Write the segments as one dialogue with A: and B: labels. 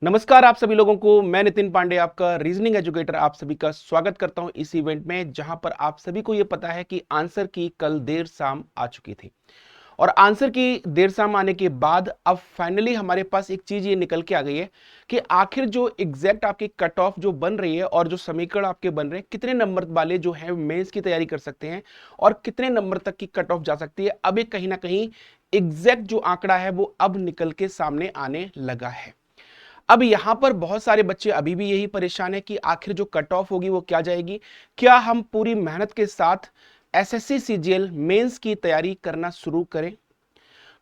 A: नमस्कार आप सभी लोगों को। मैं नितिन पांडे, आपका रीजनिंग एजुकेटर, आप सभी का स्वागत करता हूं इस इवेंट में, जहां पर आप सभी को यह पता है कि आंसर की कल देर शाम आ चुकी थी। और आंसर की देर शाम आने के बाद अब फाइनली हमारे पास एक चीज ये निकल के आ गई है कि आखिर जो एग्जैक्ट आपकी कट ऑफ जो बन रही है और जो समीकरण आपके बन रहे हैं, कितने नंबर वाले जो है मेंस की तैयारी कर सकते हैं और कितने नंबर तक की कट ऑफ जा सकती है। अब एक कहीं ना कहीं एग्जैक्ट जो आंकड़ा है वो अब निकल के सामने आने लगा है। अब यहां पर बहुत सारे बच्चे अभी भी यही परेशान है कि आखिर जो कट ऑफ होगी वो क्या जाएगी, क्या हम पूरी मेहनत के साथ एसएससी सीजीएल मेंस की तैयारी करना शुरू करें।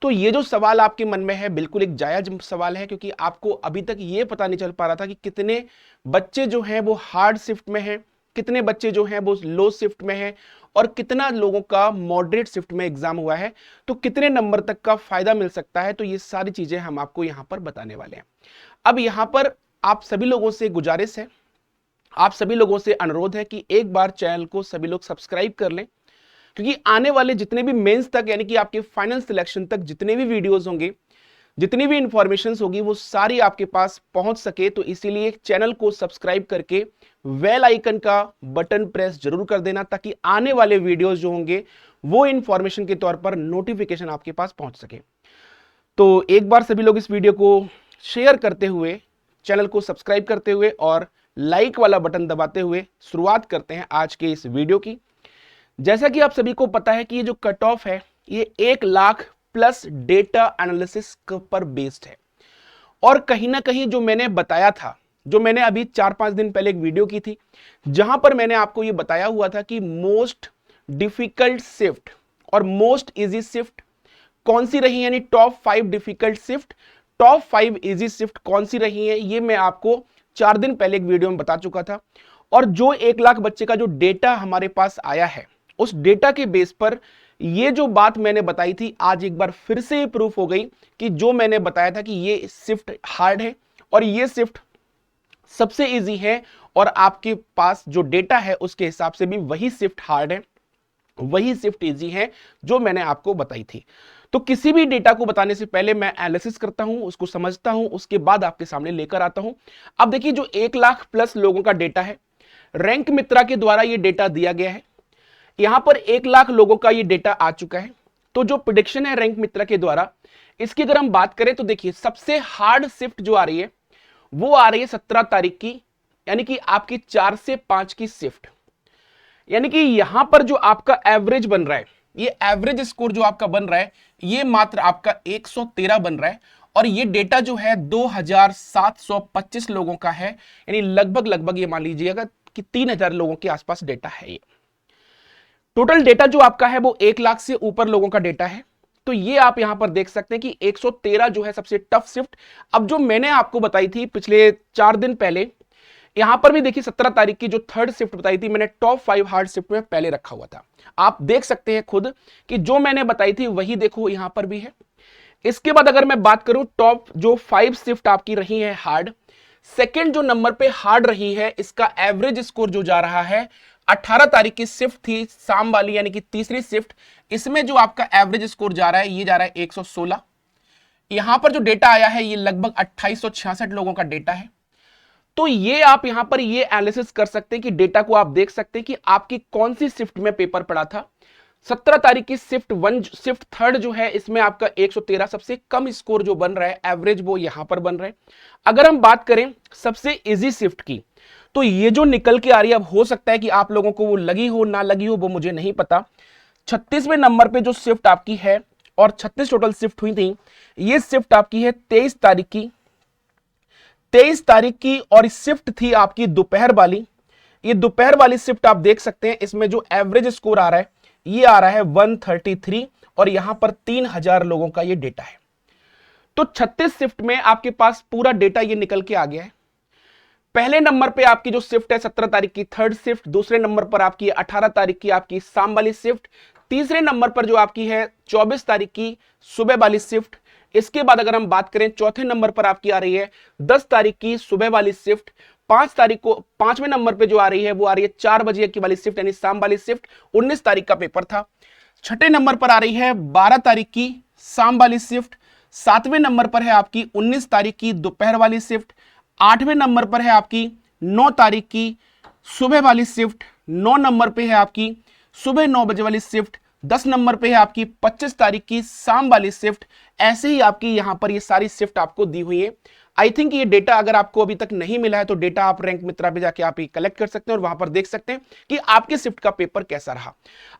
A: तो ये जो सवाल आपके मन में है बिल्कुल एक जायज सवाल है, क्योंकि आपको अभी तक ये पता नहीं चल पा रहा था कि कितने बच्चे जो हैं वो हार्ड शिफ्ट में हैं, कितने बच्चे जो हैं वो लो शिफ्ट में हैं और कितना लोगों का मॉडरेट शिफ्ट में एग्जाम हुआ है, तो कितने नंबर तक का फायदा मिल सकता है। तो ये सारी चीजें हम आपको यहां पर बताने वाले हैं। अब यहां पर आप सभी लोगों से गुजारिश है, आप सभी लोगों से अनुरोध है कि एक बार चैनल को सभी लोग सब्सक्राइब कर लें, क्योंकि आने वाले जितने भी मेंस तक यानी कि आपके फाइनल सिलेक्शन तक जितने भी वीडियोस होंगे, जितनी भी इंफॉर्मेशन होगी, वो सारी आपके पास पहुंच सके। तो इसीलिए चैनल को सब्सक्राइब करके बेल आइकन का बटन प्रेस जरूर कर देना, ताकि आने वाले वीडियोस जो होंगे वो इंफॉर्मेशन के तौर पर नोटिफिकेशन आपके पास पहुंच सके। तो एक बार सभी लोग इस वीडियो को शेयर करते हुए, चैनल को सब्सक्राइब करते हुए और लाइक वाला बटन दबाते हुए शुरुआत करते हैं आज के इस वीडियो की। जैसा कि आप सभी को पता है कि ये जो कट ऑफ है ये 1 लाख प्लस डेटा एनालिसिस पर बेस्ड है। और कहीं ना कहीं जो मैंने बताया था, जो मैंने अभी 4-5 दिन पहले एक वीडियो की थी, जहां पर मैंने आपको ये बताया हुआ था कि मोस्ट डिफिकल्ट शिफ्ट और मोस्ट इजी शिफ्ट कौन सी रही है, यानी top 5 difficult shift, top 5 easy shift कौन सी रही है, ये मैं आपको 4 दिन पहले एक वीडियो में बता चुका था। और जो 1 लाख बच्चे का जो डेटा हमारे पास आया है, उस डेटा के बेस पर ये जो बात मैंने बताई थी, आज एक बार फिर से प्रूफ हो गई कि जो मैंने बताया था कि ये शिफ्ट हार्ड है और ये शिफ्ट सबसे इजी है, और आपके पास जो डेटा है उसके हिसाब से भी वही शिफ्ट हार्ड है, वही शिफ्ट इजी है जो मैंने आपको बताई थी। तो किसी भी डेटा को बताने से पहले मैं एनालिसिस करता हूं, उसको समझता हूं, उसके बाद आपके सामने लेकर आता हूं। अब देखिए, जो 1 लाख प्लस लोगों का डेटा है, रैंक मित्रा के द्वारा यह डेटा दिया गया है। यहां पर 1 लाख लोगों का यह डेटा आ चुका है। तो जो प्रेडिक्शन है रैंक मित्रा के द्वारा, इसकी अगर हम बात करें तो देखिए, सबसे हार्ड शिफ्ट जो आ रही है वो आ रही है 17 तारीख की, यानी कि आपकी 4 से 5 की शिफ्ट। यानी कि यहां पर जो आपका एवरेज बन रहा है, ये एवरेज स्कोर जो आपका बन रहा है, ये मात्र आपका 113 बन रहा है। और ये डेटा जो है 2725 लोगों का है, यानी लगभग ये मान लीजिएगा कि 3000 लोगों के आसपास डेटा है। ये टोटल डेटा जो आपका है वो 1 लाख से ऊपर लोगों का डेटा है। तो ये आप यहां पर देख सकते हैं कि 113 जो है सबसे टफ शिफ्ट। अब जो मैंने आपको बताई थी पिछले 4 दिन पहले, यहां पर भी देखिए 17 तारीख की जो थर्ड शिफ्ट बताई थी, मैंने टॉप 5 हार्ड शिफ्ट में पहले रखा हुआ था। आप देख सकते हैं खुद कि जो मैंने बताई थी वही देखो यहां पर भी है। इसके बाद अगर मैं बात करूं, टॉप जो 5 शिफ्ट आपकी रही है हार्ड, सेकेंड जो नंबर पे हार्ड रही है, इसका एवरेज स्कोर जो जा रहा है, 18 तारीख की शिफ्ट थी शाम वाली, यानी कि तीसरी शिफ्ट, इसमें जो आपका एवरेज स्कोर जा रहा है ये जा रहा है 116। यहां पर जो डेटा आया है ये लगभग 2866 लोगों का डेटा है। तो ये आप यहां पर ये एनालिसिस कर सकते हैं कि डेटा को आप देख सकते हैं कि आपकी कौन सी शिफ्ट में पेपर पड़ा था। 17 तारीख की शिफ्ट 1, शिफ्ट थर्ड जो है, इसमें आपका 113 सबसे कम स्कोर जो बन रहा है एवरेज, वो यहां पर बन रहा है। अगर हम बात करें सबसे इजी शिफ्ट की, तो ये जो निकल के आ रही है, अब हो सकता है कि आप लोगों को वो लगी हो ना लगी हो, वो मुझे नहीं पता। 36वें नंबर पे जो शिफ्ट आपकी है, और 36 टोटल शिफ्ट हुई थी, ये शिफ्ट आपकी है 23 तारीख की, 23 तारीख की, और शिफ्ट थी आपकी दोपहर वाली। ये दोपहर वाली शिफ्ट आप देख सकते हैं, इसमें जो एवरेज स्कोर आ रहा है ये आ रहा है 133, और यहां पर 3000 लोगों का ये डेटा है। तो 36 शिफ्ट में आपके पास पूरा डेटा ये निकल के आ गया है। पहले नंबर पे आपकी जो शिफ्ट है 17 तारीख की थर्ड शिफ्ट, दूसरे नंबर पर आपकी 18 तारीख की आपकी शाम वाली शिफ्ट, तीसरे नंबर पर जो आपकी है 24 तारीख की सुबह वाली शिफ्ट। इसके बाद अगर हम बात करें, चौथे नंबर पर आपकी आ रही है 10 तारीख की सुबह वाली शिफ्ट। 5 तारीख को 5वें नंबर पे जो आ रही है वो आ रही है 4 बजे की वाली शिफ्ट, यानी शाम वाली शिफ्ट। 19 तारीख का पेपर था। छठे नंबर पर आ रही है 12 तारीख की शाम वाली शिफ्ट। 7वें नंबर पर है आपकी 19 तारीख की दोपहर वाली शिफ्ट, 8वें नंबर पर है आपकी 9 तारीख की सुबह वाली शिफ्ट, 9 नंबर पे है आपकी सुबह 9 बजे वाली शिफ्ट, 10 नंबर पे है आपकी 25 तारीख की शाम वाली शिफ्ट। ऐसे ही आपकी यहां पर ये सारी शिफ्ट आपको दी हुई है। आई थिंक ये डेटा अगर आपको अभी तक नहीं मिला है तो डेटा आप रैंक मित्रा पे जाके आप ये कलेक्ट कर सकते हैं और वहां पर देख सकते हैं कि आपके शिफ्ट का पेपर कैसा रहा।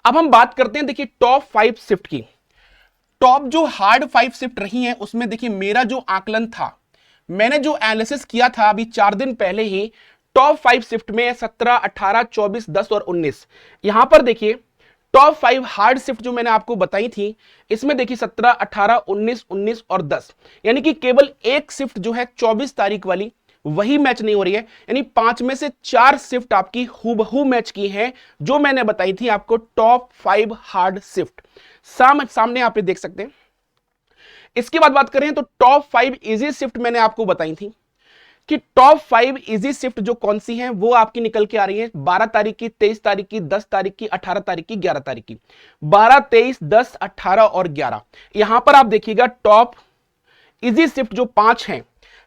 A: अब हम बात करते हैं देखिए टॉप 5 शिफ्ट की। टॉप जो हार्ड 5 शिफ्ट रही हैं उसमें देखिए मेरा जो आकलन था, मैंने जो एनालिसिस किया था अभी 4 दिन पहले ही, टॉप 5 शिफ्ट में 17, 18, 24, 10 और 19। यहां पर देखिए टॉप 5 हार्ड शिफ्ट जो मैंने आपको बताई थी, इसमें देखिए 17, 18, 19, 19 और 10, यानी कि केवल एक शिफ्ट जो है 24 तारीख वाली वही मैच नहीं हो रही है। यानी 5 में से 4 शिफ्ट आपकी हूबहू मैच की हैं जो मैंने बताई थी आपको टॉप 5 हार्ड शिफ्ट। सामने आप देख सकते हैं। इसके बाद बात करें तो टॉप 5 इजी शिफ्ट मैंने आपको बताई थी कि टॉप 5 इजी शिफ्ट जो कौन सी हैं वो आपकी निकल के आ रही है 12 तारीख की, 23 तारीख की, 10 तारीख की, 18 तारीख की, 11 तारीख की। 12, 23, 10, 18 और 11। यहां पर आप देखिएगा टॉप इजी शिफ्ट जो 5 हैं,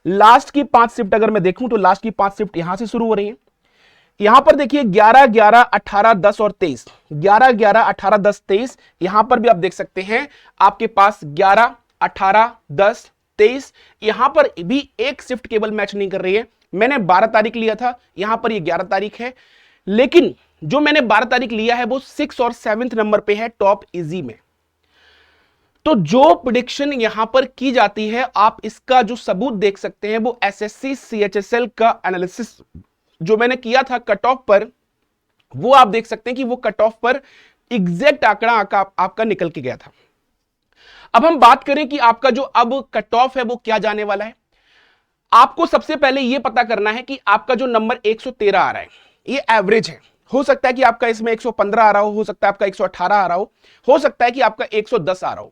A: लास्ट की 5 शिफ्ट अगर मैं देखूं तो लास्ट की 5 शिफ्ट यहां से शुरू हो रही है। यहां पर देखिए 11, 11, 18, 10 और 23, 11, 11, 18, 10, 23। यहां पर भी आप देख सकते हैं आपके पास 11, 18, 10, 23। यहां पर भी एक शिफ्ट केवल मैच नहीं कर रही है। मैंने 12 तारीख लिया था, यहां पर ये 11 तारीख है, लेकिन जो मैंने 12 तारीख लिया है वो 6 और 7 नंबर पे है टॉप इजी में। तो जो प्रेडिक्शन यहां पर की जाती है आप इसका जो सबूत देख सकते हैं वो एसएससी सीएचएसएल का एनालिसिस जो मैंने किया था कट ऑफ पर, वो आप देख सकते हैं कि वो कट ऑफ पर एग्जैक्ट आंकड़ा आपका निकल के गया था। अब हम बात करें कि आपका जो अब कट ऑफ है वो क्या जाने वाला है। आपको सबसे पहले यह पता करना है कि आपका जो नंबर 113 आ रहा है ये एवरेज है। हो सकता है कि आपका इसमें 115 आ रहा हो सकता है आपका 118 आ रहा हो सकता है कि आपका 110 आ रहा हो।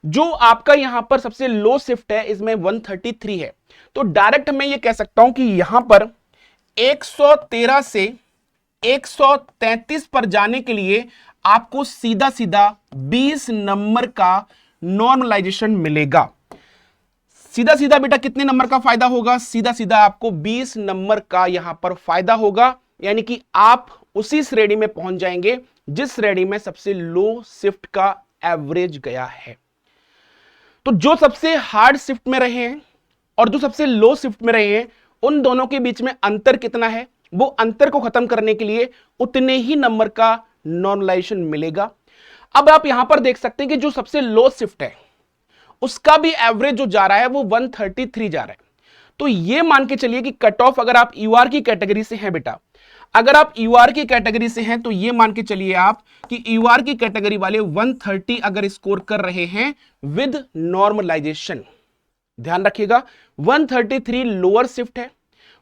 A: जो आपका यहां पर सबसे लो शिफ्ट है इसमें 133 है। तो डायरेक्ट मैं ये कह सकता हूं कि यहां पर 113 से 133 पर जाने के लिए आपको सीधा सीधा 20 नंबर का नॉर्मलाइजेशन मिलेगा। सीधा सीधा बेटा कितने नंबर का फायदा होगा? सीधा सीधा आपको 20 नंबर का यहां पर फायदा होगा, यानी कि आप उसी श्रेणी में पहुंच जाएंगे जिस श्रेणी में सबसे लो शिफ्ट का एवरेज गया है। तो जो सबसे हार्ड शिफ्ट में रहे हैं और जो सबसे लो शिफ्ट में रहे हैं उन दोनों के बीच में अंतर कितना है, वो अंतर को खत्म करने के लिए उतने ही नंबर का नॉर्मलाइजेशन मिलेगा। अब आप यहां पर देख सकते हैं कि जो सबसे लो शिफ्ट है उसका भी एवरेज जो जा रहा है वो 133 जा रहा है। तो ये मान के चलिए कि कट ऑफ अगर आप यूआर की कैटेगरी से हैं बेटा, अगर आप यूआर की कैटेगरी से हैं तो ये मान के चलिए आप कि यूआर की कैटेगरी वाले 130 अगर स्कोर कर रहे हैं विद नॉर्मलाइजेशन, ध्यान रखिएगा 133 लोअर शिफ्ट है,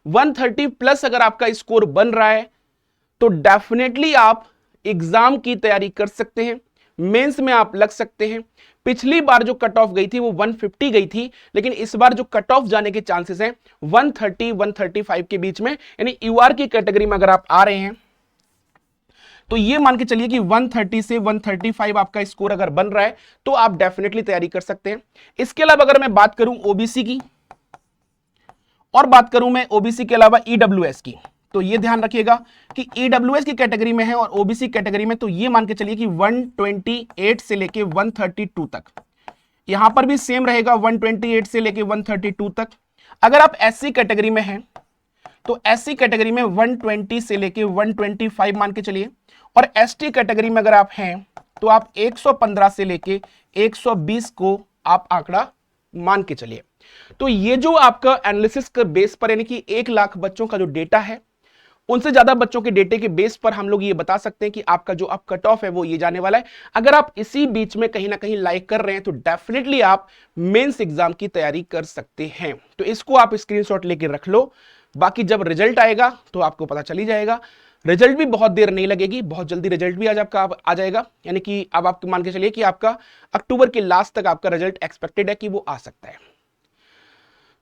A: 130 प्लस अगर आपका स्कोर बन रहा है तो डेफिनेटली आप एग्जाम की तैयारी कर सकते हैं, मेंस में आप लग सकते हैं। पिछली बार जो कट ऑफ गई थी वो 150 गई थी, लेकिन इस बार जो कट ऑफ जाने के चांसेस हैं 130 135 के बीच में, यानी यूआर की कैटेगरी में अगर आप आ रहे हैं तो ये मान के चलिए कि 130 से 135 आपका स्कोर अगर बन रहा है तो आप डेफिनेटली तैयारी कर सकते हैं। इसके अलावा अगर मैं बात करूं ओबीसी की और बात करूं मैं ओबीसी के अलावा ईडब्ल्यूएस की, तो ये ध्यान रखिएगा कि ईडब्ल्यूएस की कैटेगरी में है और ओबीसी कैटेगरी में, तो ये मान के चलिए कि 128 से लेके 132 तक, यहां पर भी सेम रहेगा 128 से लेके 132 तक। अगर आप एससी कैटेगरी में हैं तो एससी कैटेगरी में 120 से लेके 125 मान के चलिए, और एसटी कैटेगरी में अगर आप हैं तो आप 115 से लेके 120 को आप आंकड़ा मान के चलिए। तो ये जो आपका एनालिसिस के बेस पर, यानी कि 1 लाख बच्चों का जो डेटा है उनसे ज्यादा बच्चों के डेटे के बेस पर हम लोग ये बता सकते हैं कि आपका जो अब कट ऑफ है वो ये जाने वाला है। अगर आप इसी बीच में कहीं ना कहीं लाइक कर रहे हैं तो डेफिनेटली आप मेंस एग्जाम की तैयारी कर सकते हैं। तो इसको आप स्क्रीनशॉट लेके रख लो, बाकी जब रिजल्ट आएगा तो आपको पता चली जाएगा। रिजल्ट भी बहुत देर नहीं लगेगी, बहुत जल्दी रिजल्ट भी आज आपका आ जाएगा, यानी कि अब आप मान के चलिए कि आपका अक्टूबर के लास्ट तक आपका रिजल्ट एक्सपेक्टेड है कि वो आ सकता है।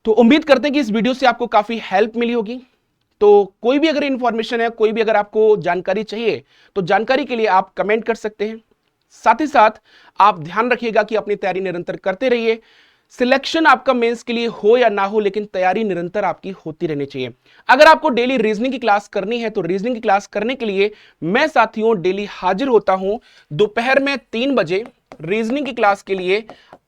A: तो उम्मीद करते हैं कि इस वीडियो से आपको काफी हेल्प मिली होगी। तो कोई भी अगर इंफॉर्मेशन है, कोई भी अगर आपको जानकारी चाहिए तो जानकारी के लिए आप कमेंट कर सकते हैं। साथ ही साथ आप ध्यान रखिएगा कि अपनी तैयारी निरंतर करते रहिए। सिलेक्शन आपका मेंस के लिए हो या ना हो, लेकिन तैयारी निरंतर आपकी होती रहनी चाहिए। अगर आपको डेली रीजनिंग की क्लास करनी है तो रीजनिंग की क्लास करने के लिए मैं साथियों डेली हाजिर होता हूं दोपहर में 3 बजे। रीजनिंग की क्लास के लिए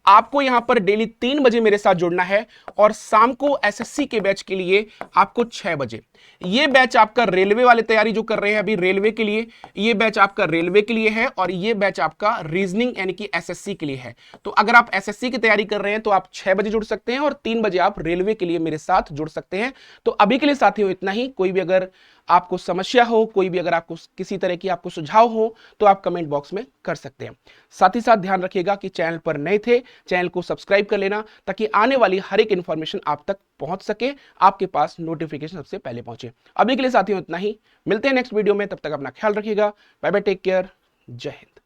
A: आपको यहां पर डेली 3 बजे मेरे साथ जुड़ना है, और शाम को एसएससी के बैच के लिए आपको 6 बजे। ये बैच आपका रेलवे वाले तैयारी जो कर रहे हैं अभी रेलवे के लिए, ये बैच आपका रेलवे के लिए है, और ये बैच आपका रीजनिंग यानी कि एसएससी के लिए है। तो अगर आप एसएससी की तैयारी कर रहे हैं तो आप 6 बजे जुड़ सकते हैं, और 3 बजे आप रेलवे के लिए मेरे साथ जुड़ सकते हैं। तो अभी के लिए साथियों इतना ही। कोई भी अगर आपको समस्या हो, कोई भी अगर आपको किसी तरह की आपको सुझाव हो, तो आप कमेंट बॉक्स में कर सकते हैं। साथ ही साथ ध्यान रखिएगा कि चैनल पर नए थे, चैनल को सब्सक्राइब कर लेना, ताकि आने वाली हर एक इंफॉर्मेशन आप तक पहुंच सके, आपके पास नोटिफिकेशन सबसे पहले पहुंचे। अभी के लिए साथियों इतना ही, मिलते हैं नेक्स्ट वीडियो में, तब तक अपना ख्याल रखिएगा। बाय बाय, टेक केयर, जय हिंद।